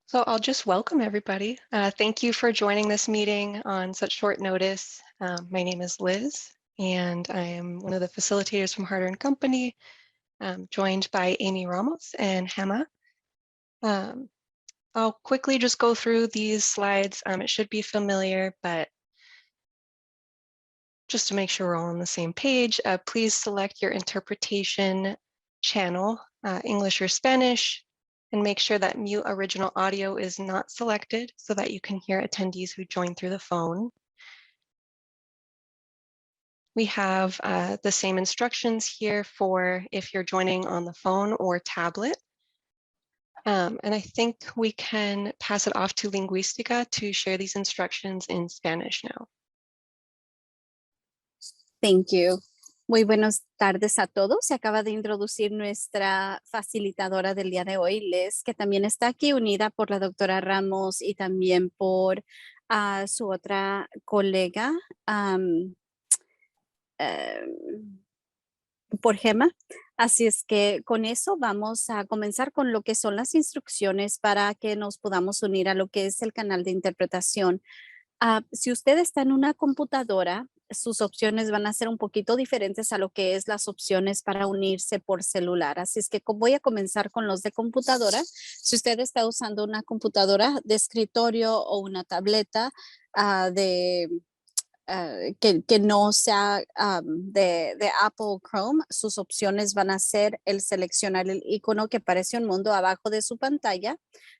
So I'll just welcome everybody. Thank you for joining this meeting on such short notice. My name is Liz, and I am one of the facilitators from Harder & Company, joined by Amy Ramos and Hema. I'll quickly just go through these slides. It should be familiar, but just to make sure we're all on the same page, please select your interpretation channel, English or Spanish, and make sure that mute original audio is not selected so that you can hear attendees who join through the phone. We have the same instructions here for if you're joining on the phone or tablet. And I think we can pass it off to Linguística to share these instructions in Spanish now. Thank you. Muy buenas tardes a todos. Se acaba de introducir nuestra facilitadora del día de hoy, Liz, que también está aquí unida por la doctora Ramos y también por su otra colega, por Gema. Así es que con eso vamos a comenzar con lo que son las instrucciones para que nos podamos unir a lo que es el canal de interpretación. Si usted está en una computadora, sus opciones van a ser un poquito diferentes a lo que es las opciones para unirse por celular. Así es que voy a comenzar con los de computadora. Si usted está usando una computadora de escritorio o una tableta que no sea de Apple Chrome, sus opciones van a ser el seleccionar el icono que parece un mundo abajo de su pantalla.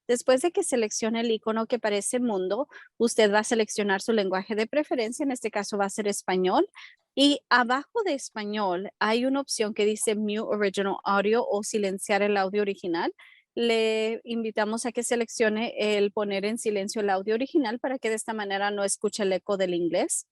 Después de que seleccione el icono que parece mundo, usted va a seleccionar su lenguaje de preferencia, en este caso va a ser español. Y abajo de español hay una opción que dice Mute Original Audio o silenciar el audio original. Le invitamos a que seleccione el poner en silencio el audio original para que de esta manera no escuche el eco del inglés.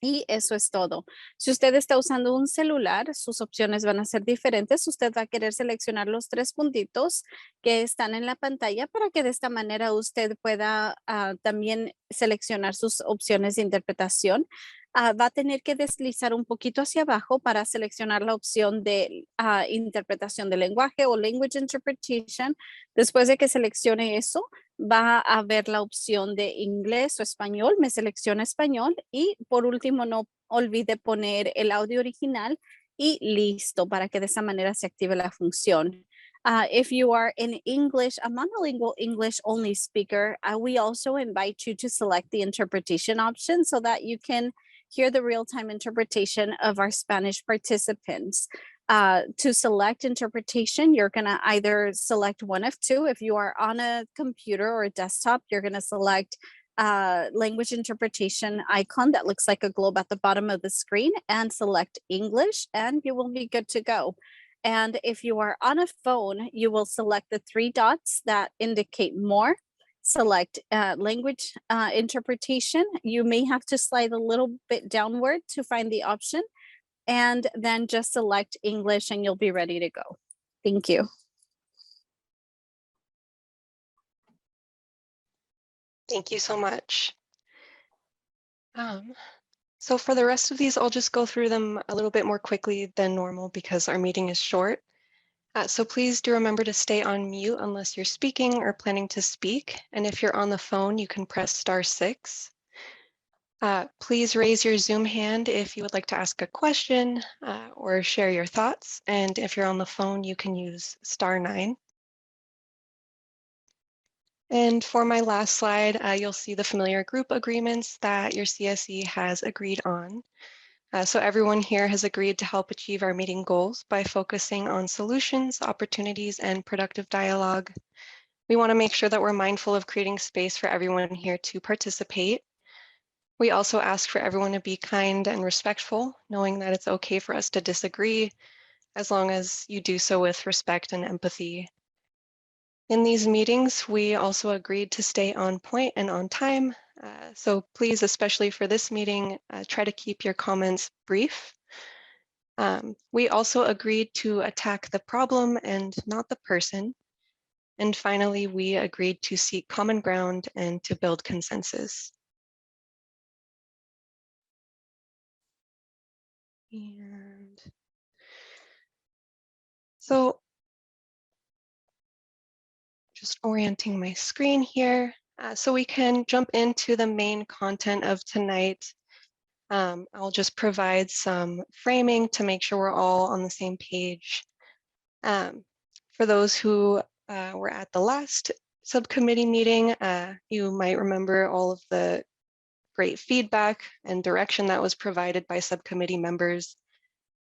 Y eso es todo. Si usted está usando un celular, sus opciones van a ser diferentes. Usted va a querer seleccionar los 3 puntitos que están en la pantalla para que de esta manera usted pueda también seleccionar sus opciones de interpretación. Va a tener que deslizar un poquito hacia abajo para seleccionar la opción de interpretación de lenguaje o language interpretation. Después de que seleccione eso, va a ver la opción de inglés o español, me selecciona español y por último no olvide poner el audio original y listo para que de esa manera se active la función. If you are in English, a monolingual English only speaker, we also invite you to select the interpretation option so that you can hear the real-time interpretation of our Spanish participants. To select interpretation, you're going to either select one of two. If you are on a computer or a desktop, you're going to select language interpretation icon that looks like a globe at the bottom of the screen and select English, and you will be good to go. And if you are on a phone, you will select the 3 dots that indicate more. Select language interpretation. You may have to slide a little bit downward to find the option. And then just select English and you'll be ready to go. Thank you. Thank you so much. So for the rest of these, I'll just go through them a little bit more quickly than normal because our meeting is short. So please do remember to stay on mute unless you're speaking or planning to speak. And if you're on the phone, you can press *6. Please raise your Zoom hand if you would like to ask a question or share your thoughts. And if you're on the phone, you can use *9. And for my last slide, you'll see the familiar group agreements that your CSC has agreed on. So everyone here has agreed to help achieve our meeting goals by focusing on solutions, opportunities, and productive dialogue. We want to make sure that we're mindful of creating space for everyone here to participate. We also ask for everyone to be kind and respectful, knowing that it's okay for us to disagree, as long as you do so with respect and empathy. In these meetings, we also agreed to stay on point and on time. So please, especially for this meeting, try to keep your comments brief. We also agreed to attack the problem and not the person. And finally, we agreed to seek common ground and to build consensus. And so just orienting my screen here so we can jump into the main content of tonight. I'll just provide some framing to make sure we're all on the same page. For those who were at the last subcommittee meeting, you might remember all of the great feedback and direction that was provided by subcommittee members.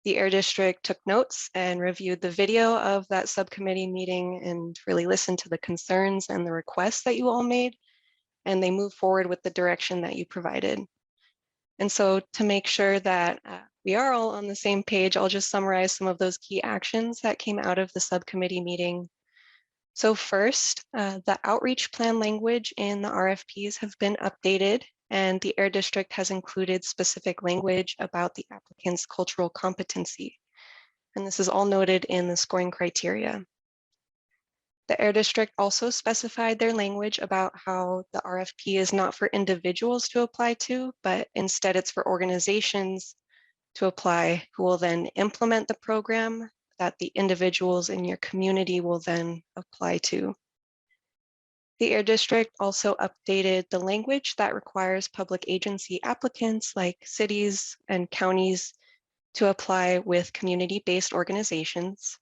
The Air District took notes and reviewed the video of that subcommittee meeting and really listened to the concerns and the requests that you all made, and they moved forward with the direction that you provided. And so to make sure that we are all on the same page, I'll just summarize some of those key actions that came out of the subcommittee meeting. So first, the outreach plan language in the RFPs have been updated, and the Air District has included specific language about the applicant's cultural competency. And this is all noted in the scoring criteria. The Air District also specified their language about how the RFP is not for individuals to apply to, but instead it's for organizations to apply who will then implement the program that the individuals in your community will then apply to. The Air District also updated the language that requires public agency applicants like cities and counties to apply with community-based organizations.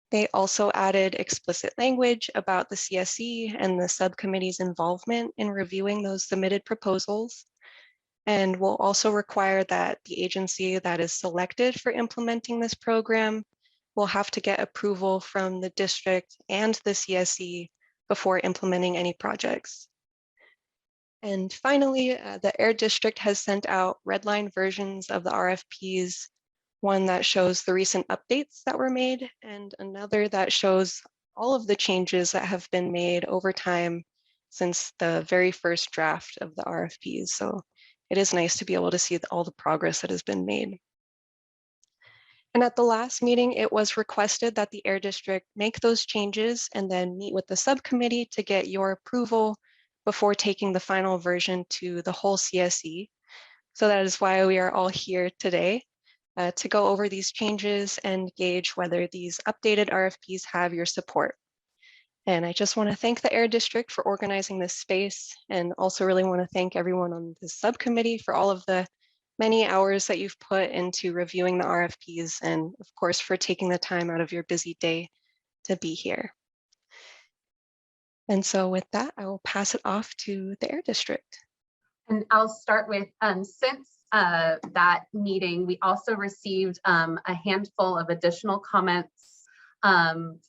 They also added explicit language about the CSC and the subcommittee's involvement in reviewing those submitted proposals, and will also require that the agency that is selected for implementing this program will have to get approval from the district and the CSC before implementing any projects. And finally, the Air District has sent out redline versions of the RFPs, one that shows the recent updates that were made, and another that shows all of the changes that have been made over time since the very first draft of the RFPs. So it is nice to be able to see all the progress that has been made. And at the last meeting, it was requested that the Air District make those changes and then meet with the subcommittee to get your approval before taking the final version to the whole CSC. So that is why we are all here today, to go over these changes and gauge whether these updated RFPs have your support. And I just want to thank the Air District for organizing this space, and also really want to thank everyone on this subcommittee for all of the many hours that you've put into reviewing the RFPs, and of course for taking the time out of your busy day to be here. And so with that, I will pass it off to the Air District. And I'll start with, since that meeting, we also received a handful of additional comments from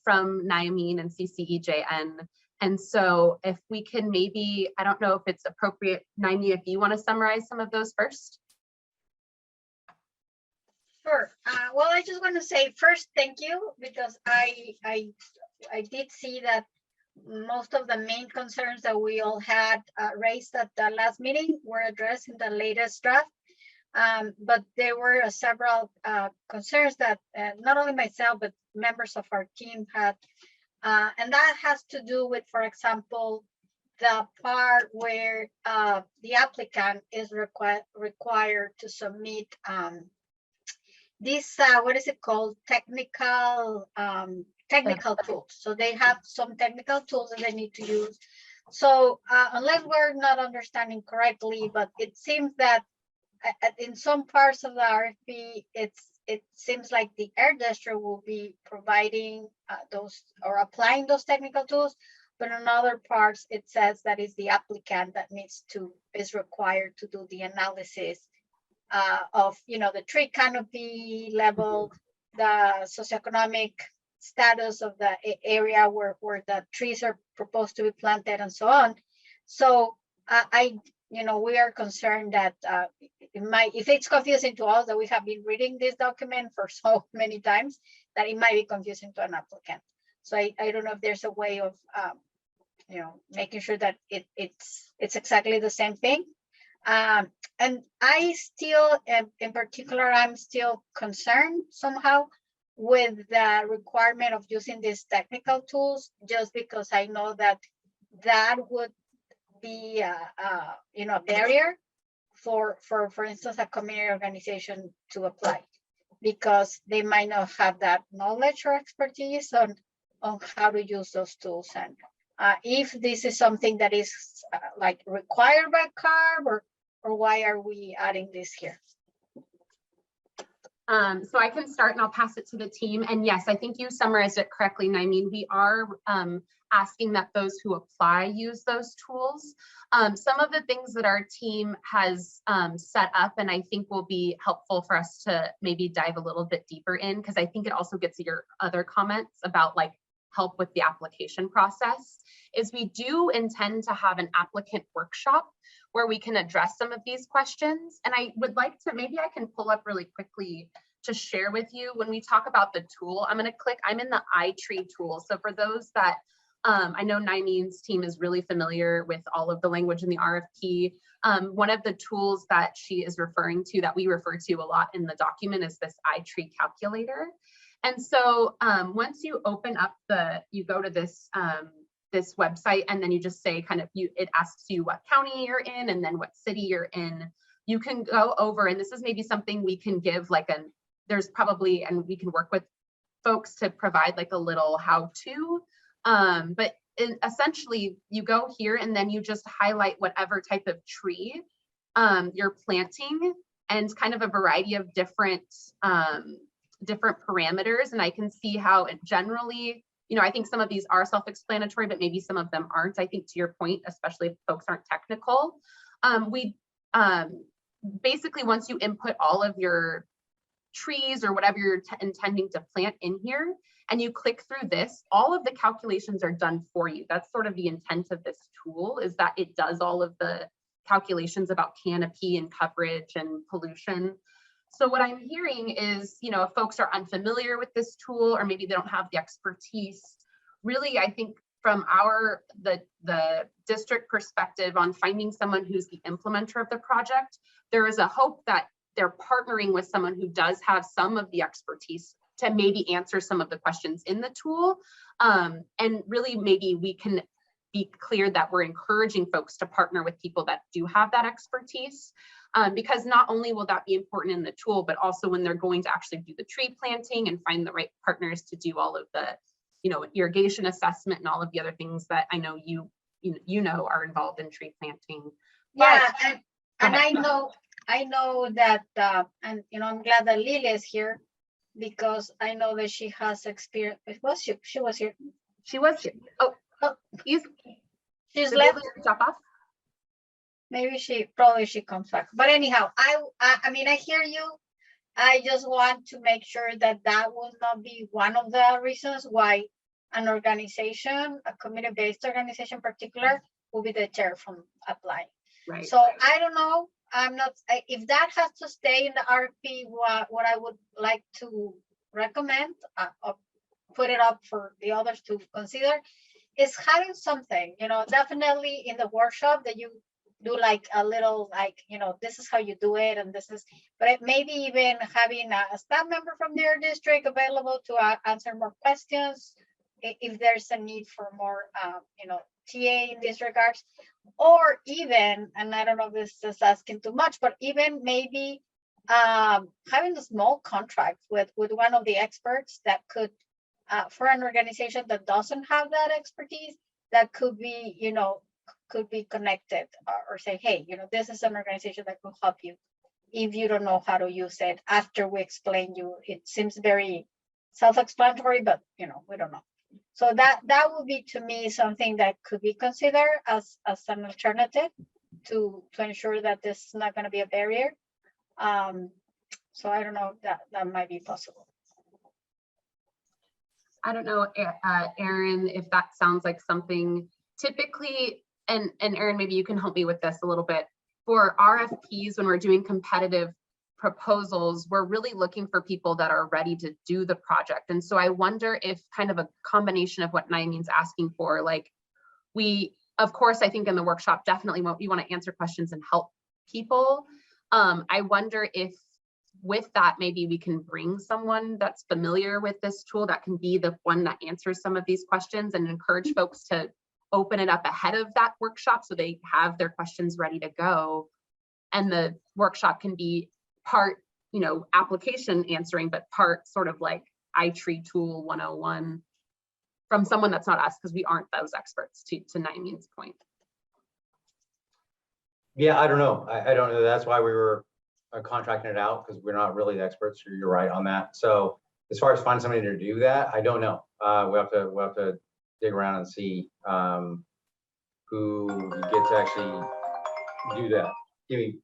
NIAMIN and CCEJN. And so if we can maybe, I don't know if it's appropriate, Naomi, if you want to summarize some of those first. Sure. Well, I just want to say first, thank you, because I did see that most of the main concerns that we all had raised at the last meeting were addressed in the latest draft. But there were several concerns that not only myself, but members of our team had. And that has to do with, for example, the part where the applicant is required to submit this, what is it called? Technical tools. So they have some technical tools that they need to use. So unless we're not understanding correctly, but it seems that in some parts of the RFP, it seems like the Air District will be providing those or applying those technical tools, but in other parts it says that it's the applicant that is required to do the analysis of, the tree canopy level, the socioeconomic status of the area where the trees are proposed to be planted, and so on. So we are concerned that if it's confusing to us, that we have been reading this document for so many times, that it might be confusing to an applicant. So I don't know if there's a way of making sure that it's exactly the same thing. And I still, in particular, I'm still concerned somehow with the requirement of using these technical tools, just because I know that would be a barrier for instance, a community organization to apply, because they might not have that knowledge or expertise on on how to use those tools, and if this is something that is like required by CARB, or why are we adding this here? So I can start and I'll pass it to the team. And yes, I think you summarized it correctly. And I mean, we are asking that those who apply use those tools. Some of the things that our team has set up, and I think will be helpful for us to maybe dive a little bit deeper in, because I think it also gets your other comments about like help with the application process, is we do intend to have an applicant workshop where we can address some of these questions. And I would like to, maybe I can pull up really quickly to share with you when we talk about the tool. I'm going to click, I'm in the iTree tool. So for those that, I know Naimeen's team is really familiar with all of the language in the RFP. One of the tools that she is referring to, that we refer to a lot in the document, is this iTree calculator. And so once you open up you go to this this website, and then you just say kind of, it asks you what county you're in and then what city you're in. You can go over, and this is maybe something we can give like there's probably, and we can work with folks to provide like a little how-to, but essentially you go here and then you just highlight whatever type of tree you're planting, and kind of a variety of different parameters. And I can see how it generally, you know, I think some of these are self-explanatory, but maybe some of them aren't. I think to your point, especially if folks aren't technical, basically once you input all of your trees or whatever you're intending to plant in here, and you click through this, all of the calculations are done for you. That's sort of the intent of this tool, is that it does all of the calculations about canopy and coverage and pollution. So what I'm hearing is, you know, if folks are unfamiliar with this tool, or maybe they don't have the expertise, really, I think from the district perspective on finding someone who's the implementer of the project, there is a hope that they're partnering with someone who does have some of the expertise to maybe answer some of the questions in the tool. And really, maybe we can be clear that we're encouraging folks to partner with people that do have that expertise. Because not only will that be important in the tool, but also when they're going to actually do the tree planting and find the right partners to do all of the, you know, irrigation assessment and all of the other things that I know you know are involved in tree planting. Yeah, and I know that, and you know, I'm glad that Lily is here, because I know that she has experience. She was here. She was here. Oh, she's left. Drop off. Maybe she comes back. But anyhow, I mean, I hear you. I just want to make sure that that will not be one of the reasons why an organization, a community-based organization in particular, will be deterred from applying. Right. So I don't know. I'm not, if that has to stay in the RFP, what I would like to recommend, put it up for the others to consider, is having something, you know, definitely in the workshop that you do like a little, like, you know, this is how you do it, and this is, but maybe even having a staff member from their district available to answer more questions if there's a need for more, you know, TA in this regards, or even, and I don't know if this is asking too much, but even maybe having a small contract with one of the experts that could, for an organization that doesn't have that expertise, that could be, you know, could be connected, or say, hey, you know, this is an organization that could help you if you don't know how to use it. After we explain you, it seems very self-explanatory, but you know, we don't know. So that would be, to me, something that could be considered as an alternative to ensure that this is not going to be a barrier. So I don't know if that might be possible. I don't know, Erin, if that sounds like something typically, and Erin, maybe you can help me with this a little bit. For RFPs, when we're doing competitive proposals, we're really looking for people that are ready to do the project. And so I wonder if kind of a combination of what Naimeen's asking for, like we, of course, I think in the workshop, definitely we want to answer questions and help people. I wonder if with that, maybe we can bring someone that's familiar with this tool that can be the one that answers some of these questions, and encourage folks to open it up ahead of that workshop so they have their questions ready to go. And the workshop can be part, you know, application answering, but part sort of like iTree tool 101. from someone that's not us, because we aren't those experts, to Naimeen's point. Yeah, I don't know. I don't know. That's why we were contracting it out, because we're not really the experts. You're right on that. So as far as finding somebody to do that, I don't know. We'll have to dig around and see who we get to actually do that. Give me.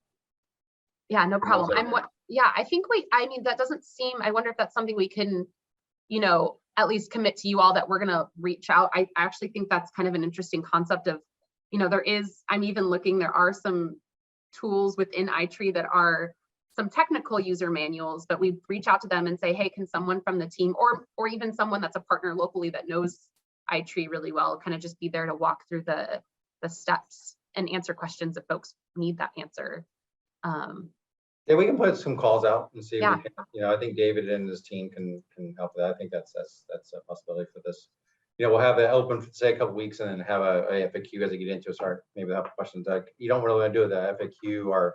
Yeah, no problem. I think I mean, that doesn't seem, I wonder if that's something we can, you know, at least commit to you all that we're going to reach out. I actually think that's kind of an interesting concept of, you know, I'm even looking, there are some tools within iTree that are some technical user manuals, but we reach out to them and say, hey, can someone from the team or even someone that's a partner locally that knows iTree really well, kind of just be there to walk through the steps and answer questions if folks need that answer. Yeah, we can put some calls out and see. Yeah. If we can, you know, I think David and his team can help with that. I think that's a possibility for this. You know, we'll have it open for say a couple weeks and then have a FAQ as they get into it. Start maybe have questions like you don't really want to do the FAQ or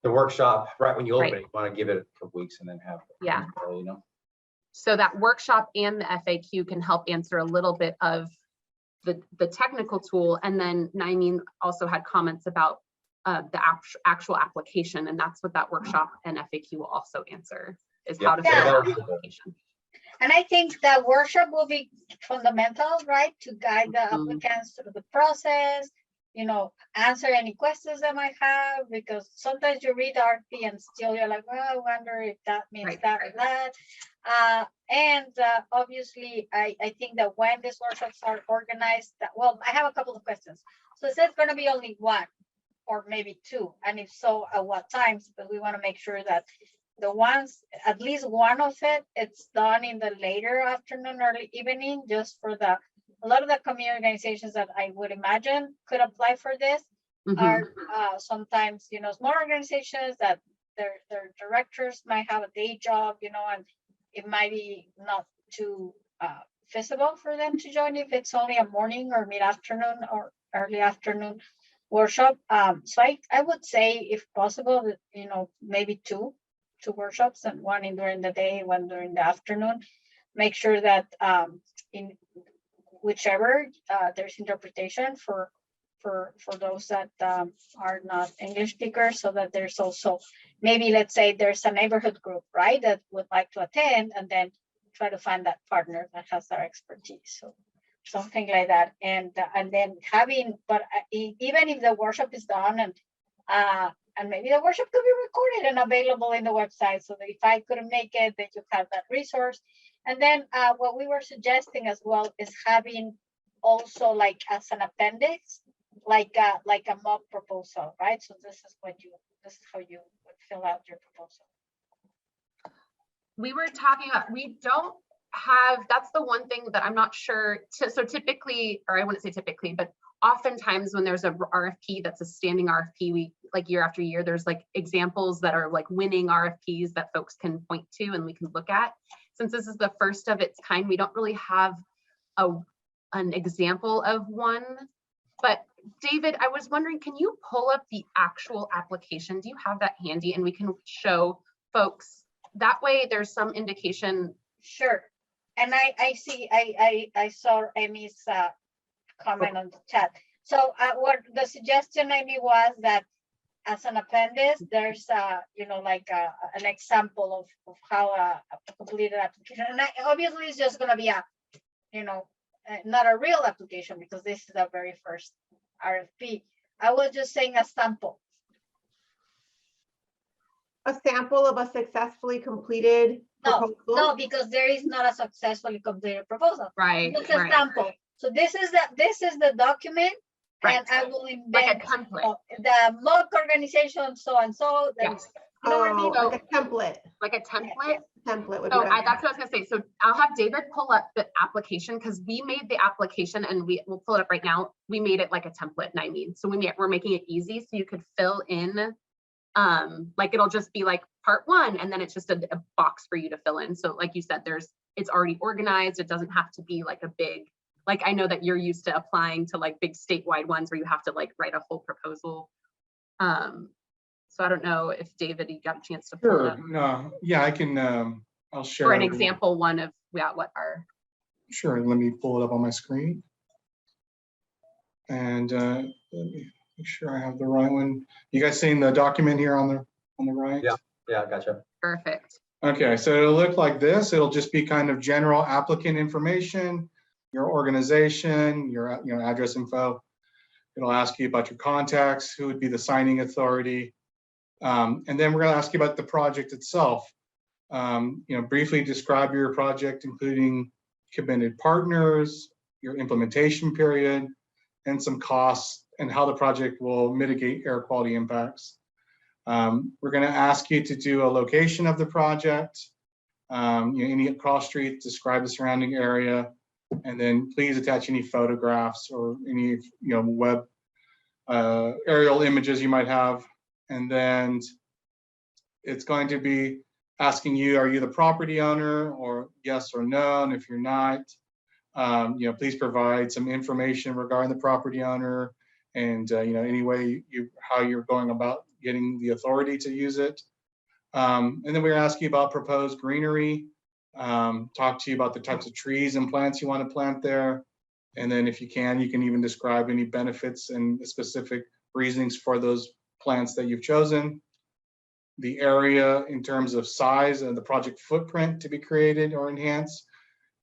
the workshop right when you open it. You want to give it a couple weeks and then have you know. So that workshop and the FAQ can help answer a little bit of the technical tool, and then Naimeen also had comments about the actual application, and that's what that workshop and FAQ will also answer, is how to fill out the application. And I think that workshop will be fundamental, right, to guide the applicants through the process, you know, answer any questions they might have, because sometimes you read RFP and still you're like, well, I wonder if that means that or that. Obviously, I think that when these workshops are organized, well, I have a couple of questions. So is it going to be only one or maybe two? And if so, at what times? But we want to make sure that the ones, at least one of it's done in the later afternoon, early evening, just for a lot of the community organizations that I would imagine could apply for this are sometimes, you know, small organizations that their directors might have a day job, you know, and it might be not too feasible for them to join if it's only a morning or mid-afternoon or early afternoon workshop. So I would say, if possible, you know, maybe two workshops, and one during the day, one during the afternoon. Make sure that in whichever there's interpretation for those that are not English speakers, so that there's also maybe, let's say there's a neighborhood group, right, that would like to attend, and then try to find that partner that has their expertise. So something like that, and then having, but even if the workshop is done and maybe the workshop could be recorded and available in the website, so that if I couldn't make it, then you have that resource. And then what we were suggesting as well is having also, like, as an appendix, like a mock proposal, right? So this is how you would fill out your proposal. We were talking about, we don't have, that's the one thing that I'm not sure. So typically, or I wouldn't say typically, but oftentimes when there's a RFP that's a standing RFP, we, like, year after year, there's like examples that are like winning RFPs that folks can point to and we can look at. Since this is the first of its kind, we don't really have an example of one. But David, I was wondering, can you pull up the actual application? Do you have that handy? And we can show folks, that way there's some indication. Sure. And I see, I saw Amy's comment on the chat. So what the suggestion, Amy, was that as an appendix, there's you know, like an example of how a completed application. And obviously it's just gonna be a, you know, not a real application, because this is the very first RFP. I was just saying a sample. A sample of a successfully completed proposal? No, because there is not a successfully completed proposal. Right. It's a sample. So this is the document, Right. and I will invent Like a template. The mock organization, so and so. Yes. You know what I mean? Like a template. Like a template. Template would So be that's what I was gonna say. So I'll have David pull up the application, because we made the application, and we'll pull it up right now. We made it like a template, Naimeen. So we're making it easy, so you could fill in, like, it'll just be like part one, and then it's just a box for you to fill in. So like you said, it's already organized. It doesn't have to be like a big, like, I know that you're used to applying to like big statewide ones where you have to like write a whole proposal. So I don't know if David, you got a chance to pull it up. No, yeah, I can, I'll share. Or an example one of what our. Sure, let me pull it up on my screen. And let me make sure I have the right one. You guys seeing the document here on the right? Yeah, gotcha. Perfect. Okay, so it'll look like this. It'll just be kind of general applicant information, your organization, your address info. It'll ask you about your contacts, who would be the signing authority. And then we're gonna ask you about the project itself. Briefly describe your project, including committed partners, your implementation period, and some costs and how the project will mitigate air quality impacts. We're going to ask you to do a location of the project, any cross streets, describe the surrounding area, and then please attach any photographs or any web aerial images you might have. And then it's going to be asking you, are you the property owner, or yes or no? And if you're not, please provide some information regarding the property owner and any way how you're going about getting the authority to use it. And then we're asking you about proposed greenery, talk to you about the types of trees and plants you want to plant there. And then if you can even describe any benefits and specific reasonings for those plants that you've chosen. The area in terms of size and the project footprint to be created or enhanced.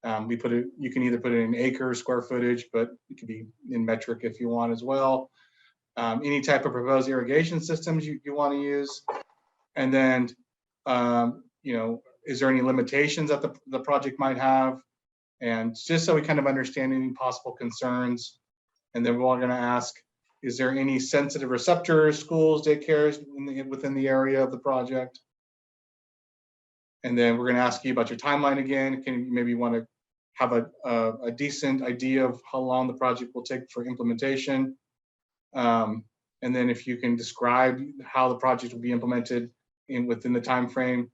You can either put it in acres, square footage, but it could be in metric if you want as well. Any type of proposed irrigation systems you want to use. And then, is there any limitations that the project might have? And just so we kind of understand any possible concerns. And then we're all going to ask, is there any sensitive receptors, schools, daycares within the area of the project? And then we're going to ask you about your timeline again. Can you maybe want to have a decent idea of how long the project will take for implementation? And then if you can describe how the project will be implemented within the time frame.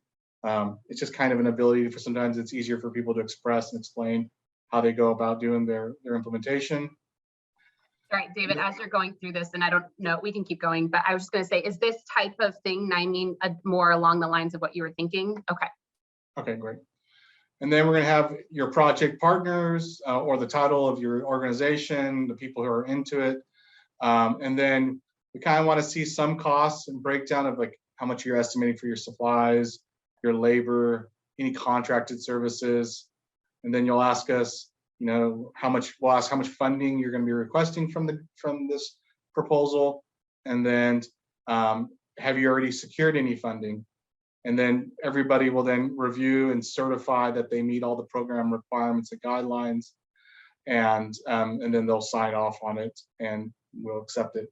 It's just kind of an ability for sometimes it's easier for people to express and explain how they go about doing their implementation. All right, David, as you're going through this, and I don't know, we can keep going, but I was just going to say, is this type of thing, more along the lines of what you were thinking? Okay. Okay, great. And then we're going to have your project partners or the title of your organization, the people who are into it. And then we kind of want to see some costs and breakdown of like how much you're estimating for your supplies, your labor, any contracted services. And then you'll ask us, we'll ask how much funding you're going to be requesting from this proposal. And then have you already secured any funding? And then everybody will then review and certify that they meet all the program requirements and guidelines. And then they'll sign off on it and we'll accept it.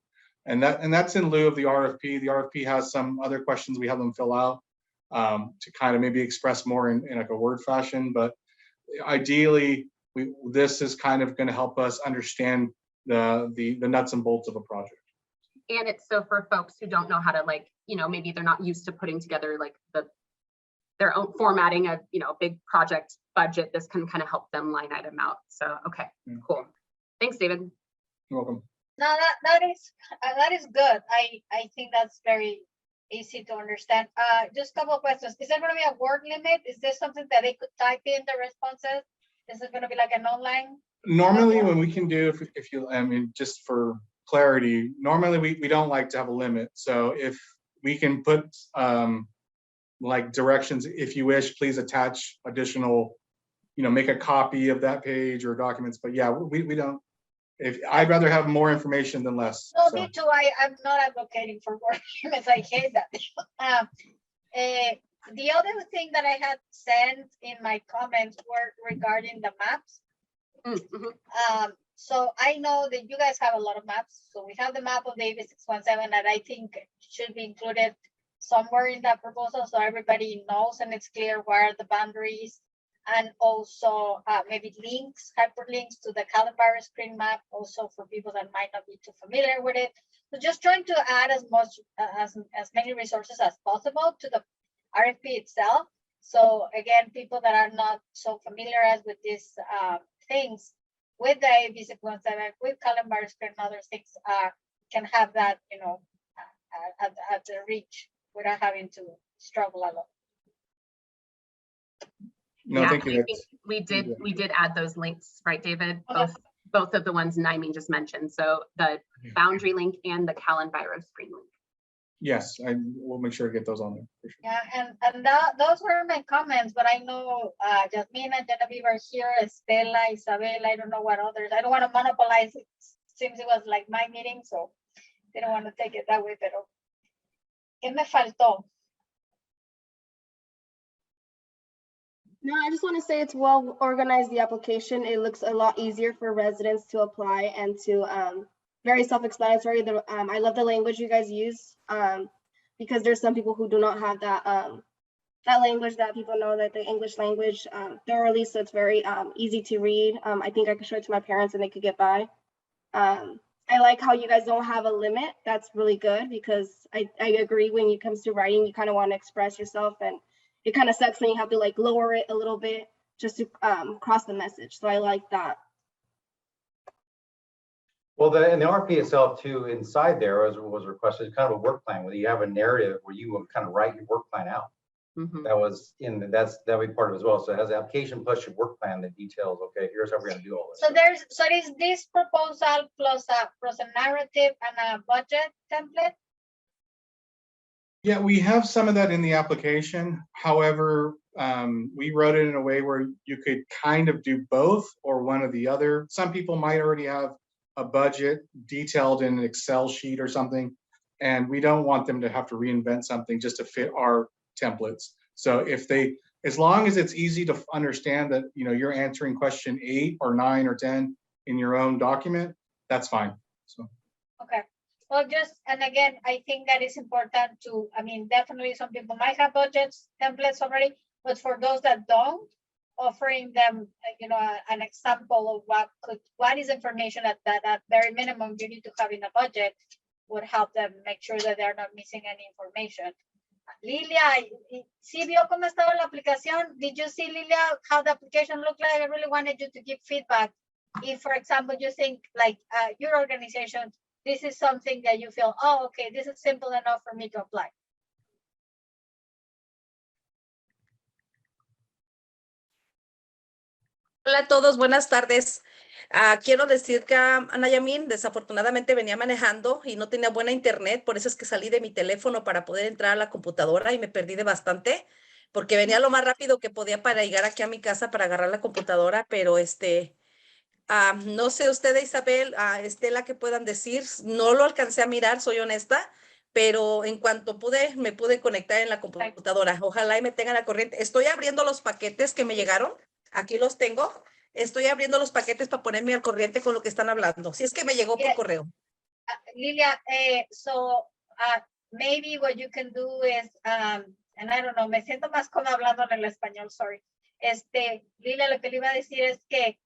And that's in lieu of the RFP. The RFP has some other questions we have them fill out to kind of maybe express more in like a word fashion. But ideally, this is kind of going to help us understand the nuts and bolts of a project. And it's so for folks who don't know how to maybe they're not used to putting together like their own formatting of, big project budget, this can kind of help them line item out. So, okay, cool. Thanks, David. You're welcome. No, that is good. I think that's very easy to understand. Just a couple of questions. Is there going to be a word limit? Is there something that they could type in the responses? Is it going to be like an online? Normally, when we can do, if you, just for clarity, normally we don't like to have a limit. So if we can put like directions, if you wish, please attach additional, make a copy of that page or documents. But yeah, we don't. I'd rather have more information than less. No, me too. I'm not advocating for word limits. I hate that. The other thing that I had sent in my comments were regarding the maps. Mm-hmm. So I know that you guys have a lot of maps. So we have the map of the AB 617 that I think should be included somewhere in that proposal so everybody knows and it's clear where are the boundaries, and also maybe links, hyperlinks to the calendar screen map also for people that might not be too familiar with it. So just trying to add as many resources as possible to the RFP itself. So again, people that are not so familiar with these things, with the AB 617, with calendar screen and other things, can have that, at the reach without having to struggle a lot. No, Yeah, thank you. I think we did add those links, right, David? Okay. Both of the ones Naimeen just mentioned. So the boundary link and the Calendvirus screen link. Yes, I will make sure to get those on there. For sure. Yeah, and those were my comments, but I know Jasmine and Genevieve are here, Estela, Isabel, I don't know what others. I don't want to monopolize it. Seems it was like my meeting, so didn't want to take it that way, pero ¿qué me faltó? No, I just want to say it's well organized, the application. It looks a lot easier for residents to apply and to very self-explanatory. I love the language you guys use because there's some people who do not have that that language that people know that the English language thoroughly. So it's very easy to read. I think I could show it to my parents and they could get by. I like how you guys don't have a limit. That's really good because I agree when it comes to writing, you kind of want to express yourself and it kind of sucks when you have to like lower it a little bit just to cross the message. So I like that. Well, in the RP itself too, inside there was requested kind of a work plan where you have a narrative where you will kind of write your work plan out. Mm-hmm. That was that'll be part of it as well. So it has the application plus your work plan that details, okay, here's how we're gonna do all this. So is this proposal plus a narrative and a budget template? Yeah, we have some of that in the application. However, we wrote it in a way where you could kind of do both or one or the other. Some people might already have a budget detailed in an Excel sheet or something, and we don't want them to have to reinvent something just to fit our templates. So if they, as long as it's easy to understand that, you know, you're answering question 8 or 9 or 10 in your own document, that's fine. So. Okay. Well, and again, I think that is important to, I mean, definitely some people might have budgets, templates already, but for those that don't, offering them, you know, an example of what is information that at very minimum you need to have in a budget would help them make sure that they're not missing any information. Lilia, ¿sí vio cómo estaba la aplicación? Did you see, Lilia, how the application looked like? I really wanted you to give feedback. If, for example, you think like your organization, this is something that you feel, oh, okay, this is simple enough for me to apply. Hola a todos, buenas tardes. Quiero decir que Ana Yamin desafortunadamente venía manejando y no tenía buena internet, por eso es que salí de mi teléfono para poder entrar a la computadora y me perdí de bastante, porque venía lo más rápido que podía para llegar aquí a mi casa para agarrar la computadora, pero no sé usted, Isabel, Estela, qué puedan decir. No lo alcancé a mirar, soy honesta, pero en cuanto pude, me pude conectar en la computadora. Ojalá y me tengan la corriente. Estoy abriendo los paquetes que me llegaron. Aquí los tengo. Estoy abriendo los paquetes para ponerme al corriente con lo que están hablando. Si es que me llegó por correo. Lilia, maybe what you can do is, and I don't know, me siento más cómoda hablando en el español, sorry. Lilia, lo que le iba a decir es que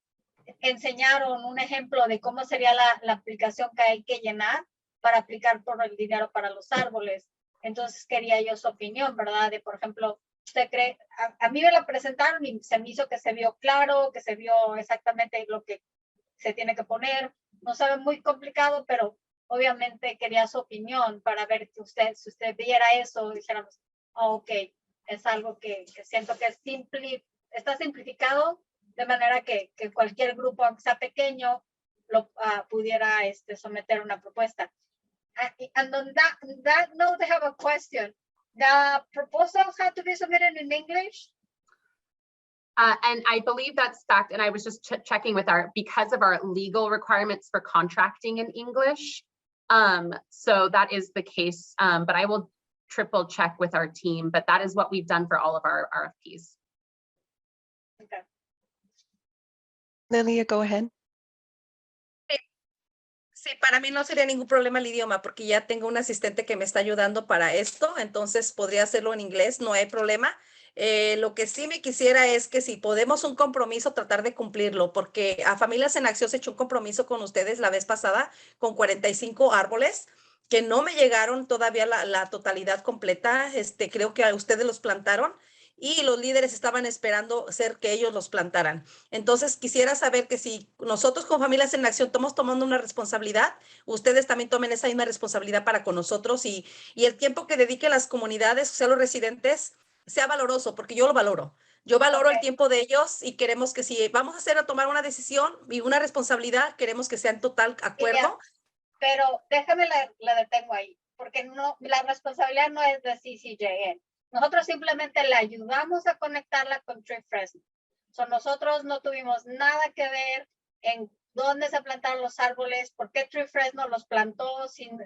enseñaron un ejemplo de cómo sería la aplicación que hay que llenar para aplicar por el dinero para los árboles. Entonces quería yo su opinión, ¿verdad? De, por ejemplo, ¿usted cree? A mí me la presentaron y se me hizo que se vio claro, que se vio exactamente lo que se tiene que poner. No sabe, muy complicado, pero obviamente quería su opinión para ver que si usted viera eso, dijéramos, oh, ok, es algo que siento que es está simplificado de manera que cualquier grupo, aunque sea pequeño, lo pudiera someter una propuesta. And on that note, I have a question. The proposals had to be submitted in English? And I believe that's fact. And I was just checking with because of our legal requirements for contracting in English. So that is the case, but I will triple check with our team, but that is what we've done for all of our RFPs. Okay. Lilia, go ahead. Sí, para mí no sería ningún problema el idioma porque ya tengo un asistente que me está ayudando para esto, entonces podría hacerlo en inglés, no hay problema. Lo que sí me quisiera es que si podemos un compromiso, tratar de cumplirlo, porque a Familias en Acción se echó un compromiso con ustedes la vez pasada con 45 árboles que no me llegaron todavía la totalidad completa. Creo que ustedes los plantaron y los líderes estaban esperando ser que ellos los plantaran. Entonces quisiera saber que si nosotros con Familias en Acción estamos tomando una responsabilidad, ustedes también tomen esa misma responsabilidad para con nosotros y el tiempo que dediquen las comunidades, o sea, los residentes, sea valoroso, porque yo lo valoro. Yo valoro el Ok. tiempo de ellos y queremos que si vamos a tomar una decisión y una responsabilidad, queremos que sea en total acuerdo. Pero déjame la detengo ahí, porque no, la responsabilidad no es de CCJN. Nosotros simplemente le ayudamos a conectarla con Tree Fresno. Nosotros no tuvimos nada que ver en dónde se plantaron los árboles, por qué Tree Fresno los plantó, sin,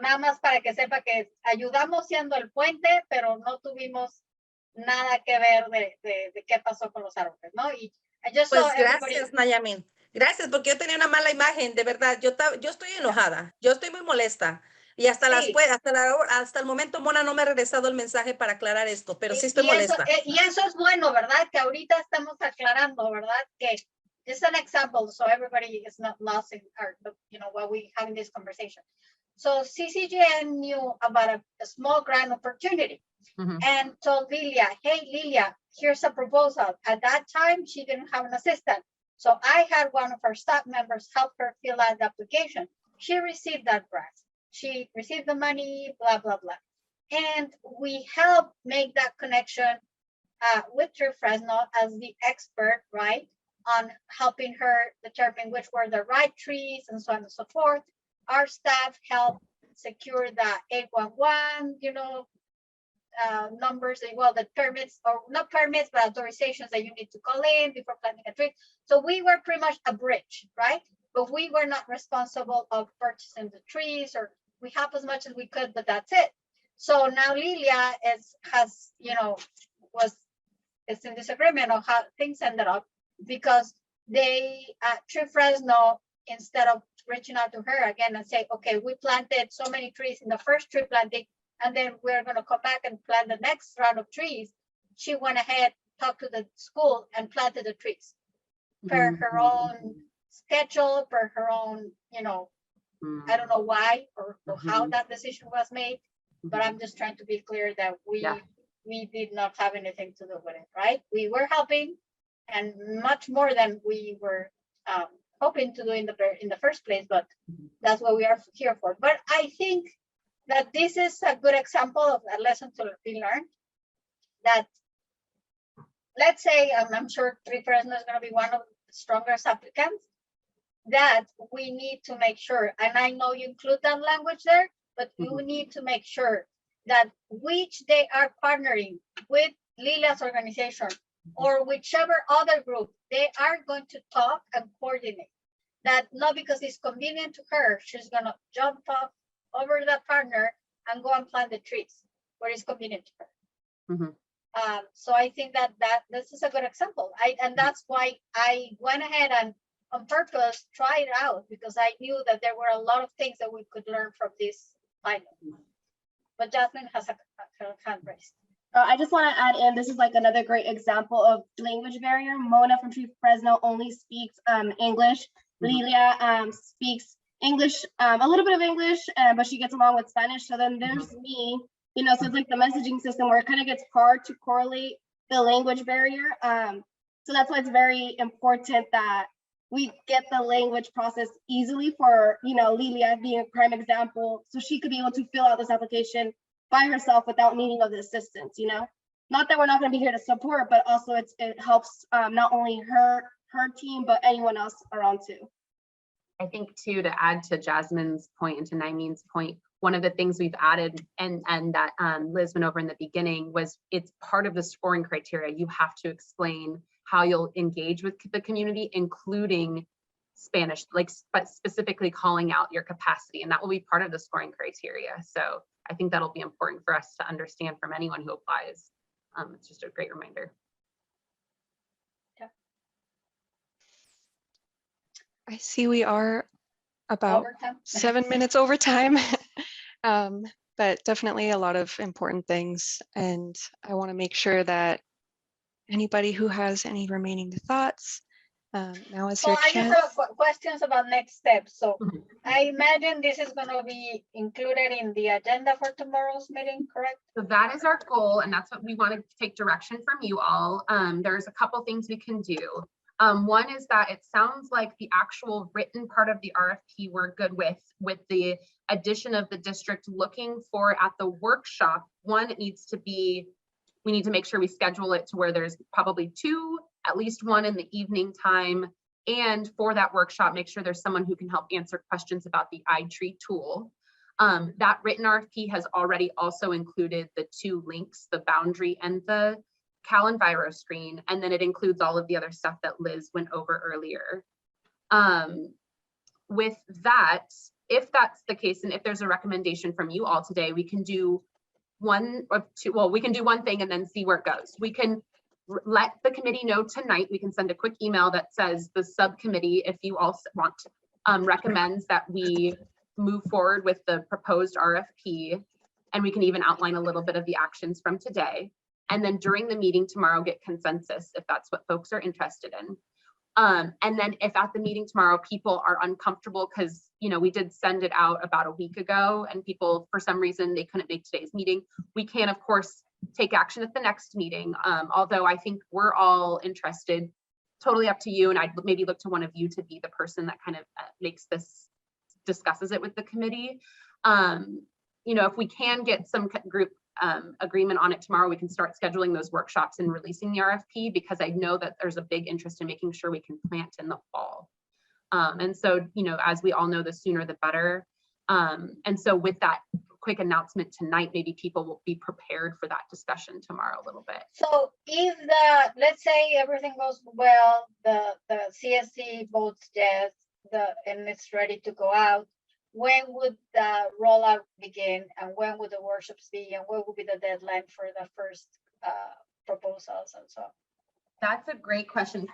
nada más para que sepa que ayudamos siendo el puente, pero no tuvimos nada que ver de qué pasó con los árboles, ¿no? Y Pues gracias, Nayamin. Gracias, porque yo tenía una mala imagen, de verdad. Yo estoy enojada, yo estoy muy molesta. Y hasta hasta el momento Mona no me ha regresado el mensaje para aclarar esto, pero sí estoy molesta. Y eso es bueno, ¿verdad? Que ahorita estamos aclarando, ¿verdad? Que it's an example, so everybody is not lost in our, while we having this conversation. So CCGN knew about a small grant opportunity and told Lilia, hey, Lilia, here's a proposal. At that time, she didn't have an assistant. So I had one of our staff members help her fill out the application. She received that grant. She received the money, blah, blah, blah. And we help make that connection with Tree Fresno as the expert, right, on helping her determine which were the right trees and so on and so forth. Our staff helped secure the 811, numbers, well, the permits, or not permits, but authorizations that you need to call in before planting a tree. So we were pretty much a bridge, right? But we were not responsible of purchasing the trees, or we helped as much as we could, but that's it. So now Lilia is in disagreement on how things ended up, because they Tree Fresno, instead of reaching out to her again and say, okay, we planted so many trees in the first tree planting, and then we're going to come back and plant the next round of trees, she went ahead, talked to the school, and planted the trees per her own schedule, per her own, I don't know why or how that decision was made, but I'm just trying to be clear that we did not have anything to do with it, right? We were helping, and much more than we were hoping to do in the first place, but that's what we are here for. But I think that this is a good example of a lesson to be learned, that let's say, I'm sure Tree Fresno is going to be one of the strongest applicants, that we need to make sure, and I know you include that language there, but you need to make sure that which they are partnering with Lilia's organization or whichever other group, they are going to talk and coordinate. That not because it's convenient to her, she's going to jump off over the partner and go and plant the trees where it's convenient to her. So I think that this is a good example. And that's why I went ahead and on purpose try it out, because I knew that there were a lot of things that we could learn from this pilot. But Jasmine has a hand raised. I just want to add in, this is like another great example of language barrier. Mona from Tree Fresno only speaks English. Lilia speaks English, a little bit of English, but she gets along with Spanish. So then there's me, so it's like the messaging system where it kind of gets hard to correlate the language barrier. So that's why it's very important that we get the language process easily for, Lilia being a prime example, so she could be able to fill out this application by herself without needing of the assistance, Not that we're not going to be here to support, but also it helps not only her team, but anyone else around too. I think too, to add to Jasmine's point and to Naimin's point, one of the things we've added and that Liz went over in the beginning was it's part of the scoring criteria. You have to explain how you'll engage with the community, including Spanish, like specifically calling out your capacity, and that will be part of the scoring criteria. So I think that'll be important for us to understand from anyone who applies. It's just a great reminder. I see we are about 7 minutes over time, but definitely a lot of important things. And I want to make sure that anybody who has any remaining thoughts, now is your chance. I just have questions about next steps. So I imagine this is going to be included in the agenda for tomorrow's meeting, correct? So that is our goal, and that's what we want to take direction from you all. There's a couple things we can do. One is that it sounds like the actual written part of the RFP we're good with the addition of the district looking for at the workshop. One, it needs to be we need to make sure we schedule it to where there's probably 2, at least 1 in the evening time. And for that workshop, make sure there's someone who can help answer questions about the iTree tool. That written RFP has already also included the 2 links, the boundary and the CalEnviro screen, and then it includes all of the other stuff that Liz went over earlier. With that, if that's the case, and if there's a recommendation from you all today, we can do 1 or 2, well, we can do one thing and then see where it goes. We can let the committee know tonight. We can send a quick email that says the subcommittee, if you all want, recommends that we move forward with the proposed RFP, and we can even outline a little bit of the actions from today. And then during the meeting tomorrow, get consensus if that's what folks are interested in. And then if at the meeting tomorrow, people are uncomfortable because, you know, we did send it out about a week ago and people, for some reason, they couldn't make today's meeting. We can, of course, take action at the next meeting. Although I think we're all interested, totally up to you. And I'd maybe look to one of you to be the person that kind of makes this, discusses it with the committee. You know, if we can get some group agreement on it tomorrow, we can start scheduling those workshops and releasing the RFP, because I know that there's a big interest in making sure we can plant in the fall. And so, you know, as we all know, the sooner the better. And so with that quick announcement tonight, maybe people will be prepared for that discussion tomorrow a little bit. So if let's say everything goes well, the CSC votes yes, and it's ready to go out, when would the rollout begin, and when would the workshops be, and what would be the deadline for the first proposals and so on? That's a great question.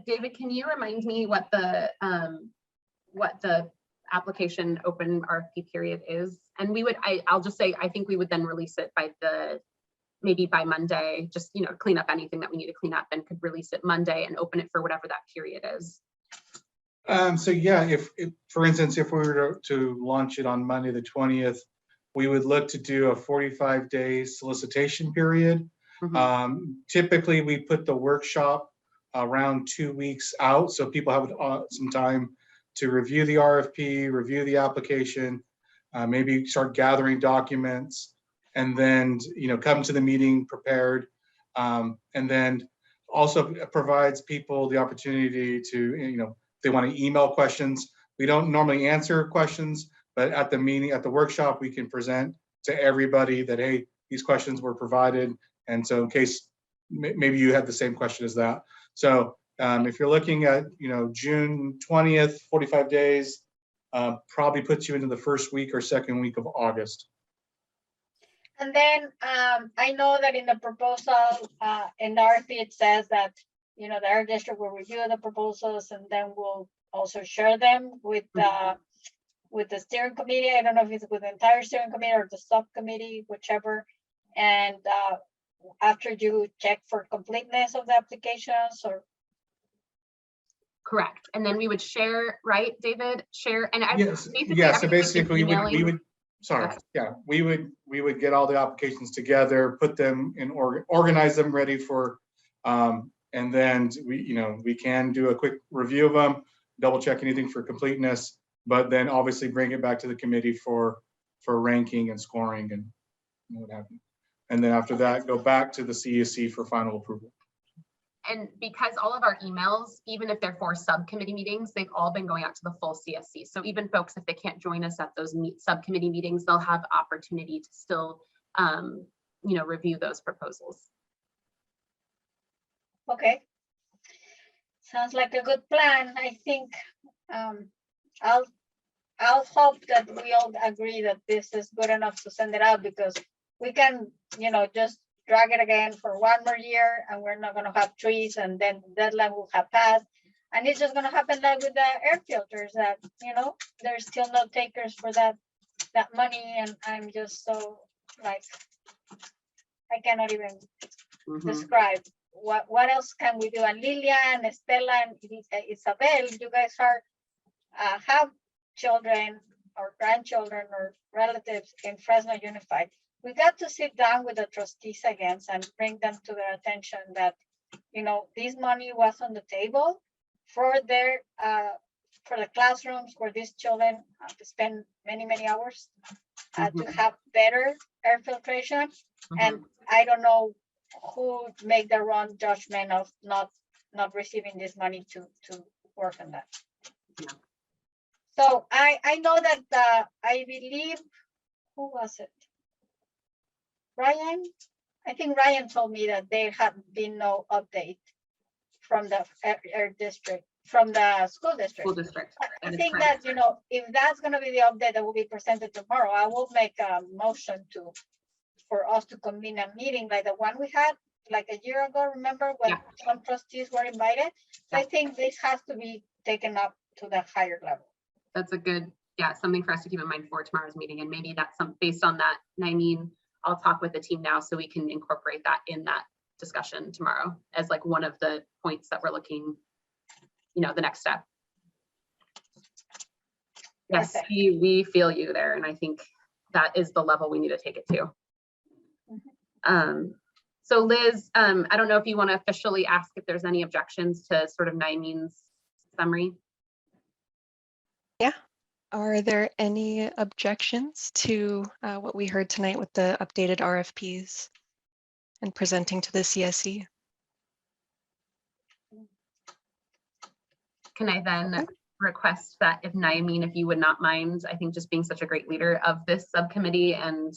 David, can you remind me what the application open RFP period is? And we would, I'll just say, I think we would then release it by maybe by Monday, just, you know, clean up anything that we need to clean up, and could release it Monday and open it for whatever that period is. So yeah, if for instance, if we were to launch it on Monday the 20th, we would look to do a 45-day solicitation period. Mm-hmm. Typically, we put the workshop around 2 weeks out, so people have some time to review the RFP, review the application, maybe start gathering documents, and then, you know, come to the meeting prepared, and then also provides people the opportunity to, you know, they want to email questions. We don't normally answer questions, but at the meeting, at the workshop, we can present to everybody that, hey, these questions were provided. And so in case maybe you had the same question as that. So if you're looking at, you know, June 20th, 45 days, probably puts you into the first week or second week of August. And then I know that in the proposal, in the RFP, it says that, you know, the Air District will review the proposals and then we'll also share them with the steering committee. I don't know if it's with the entire steering committee or the subcommittee, whichever. And after you check for completeness of the applications, or correct. And then we would share, right, David? Share, and yes, yeah. So basically, we would. Sorry, yeah, we would get all the applications together, put them in organize them ready for. And then we can do a quick review of them, double check anything for completeness, but then obviously bring it back to the committee for ranking and scoring and what have you. And then after that, go back to the CSC for final approval. And because all of our emails, even if they're for subcommittee meetings, they've all been going out to the full CSC. So even folks, if they can't join us at those subcommittee meetings, they'll have opportunity to still, review those proposals. Okay, sounds like a good plan. I think I'll hope that we all agree that this is good enough to send it out, because we can, just drag it again for one more year and we're not going to have trees, and then the deadline will have passed, and it's just going to happen like with the air filters that there's still no takers for that money, and I'm just so like I cannot even describe what else can we do. And Lilian, Estela, and Isabel, you guys are have children or grandchildren or relatives in Fresno Unified. We got to sit down with the trustees again and bring them to their attention that this money was on the table for their for the classrooms where these children to spend many hours to have better air filtration. And I don't know who make the wrong judgment of not receiving this money to work on that. Yeah. So I know that I believe, who was it? Ryan? I think Ryan told me that there had been no update from the district, from the school district. School district. I That is think correct. that, if that's gonna be the update that will be presented tomorrow, I will make a motion for us to convene a meeting like the one we had like a year ago, remember when Yeah. some trustees were invited? So I Yeah. think this has to be taken up to the higher level. That's a good, something for us to keep in mind for tomorrow's meeting. And maybe that's based on that. And I mean, I'll talk with the team now so we can incorporate that in that discussion tomorrow as like one of the points that we're looking, the next step. Yes, Perfect. we feel you there. And I think that is the level we need to take it to. So Liz, I don't know if you want to officially ask if there's any objections to sort of Naimeen's summary. Yeah. Are there any objections to what we heard tonight with the updated RFPs and presenting to the CSC? Can I then Okay. request that if Naimeen, if you would not mind, I think just being such a great leader of this subcommittee and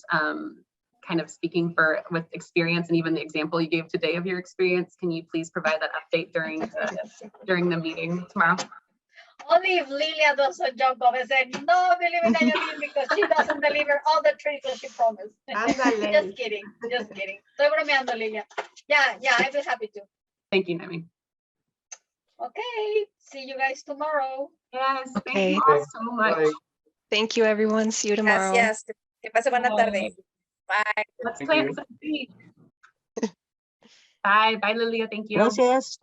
kind of speaking with experience and even the example you gave today of your experience, can you please provide that update during the meeting tomorrow? Only if Lilia doesn't jump up and say, no, believe in Nayamin because she doesn't deliver all the trees that she promised. Ándale. Just kidding. Estoy bromeando, Lilia. Yeah, I'd be happy to. Thank you, Naimeen. Okay, see you guys tomorrow. Yes, thank Okay. you all so much. Bye. Thank you, everyone. See you tomorrow. Gracias. Que pase buena tarde. Bye. Let's Thank plant you. some seeds. Bye, Lilia. Thank you. Gracias.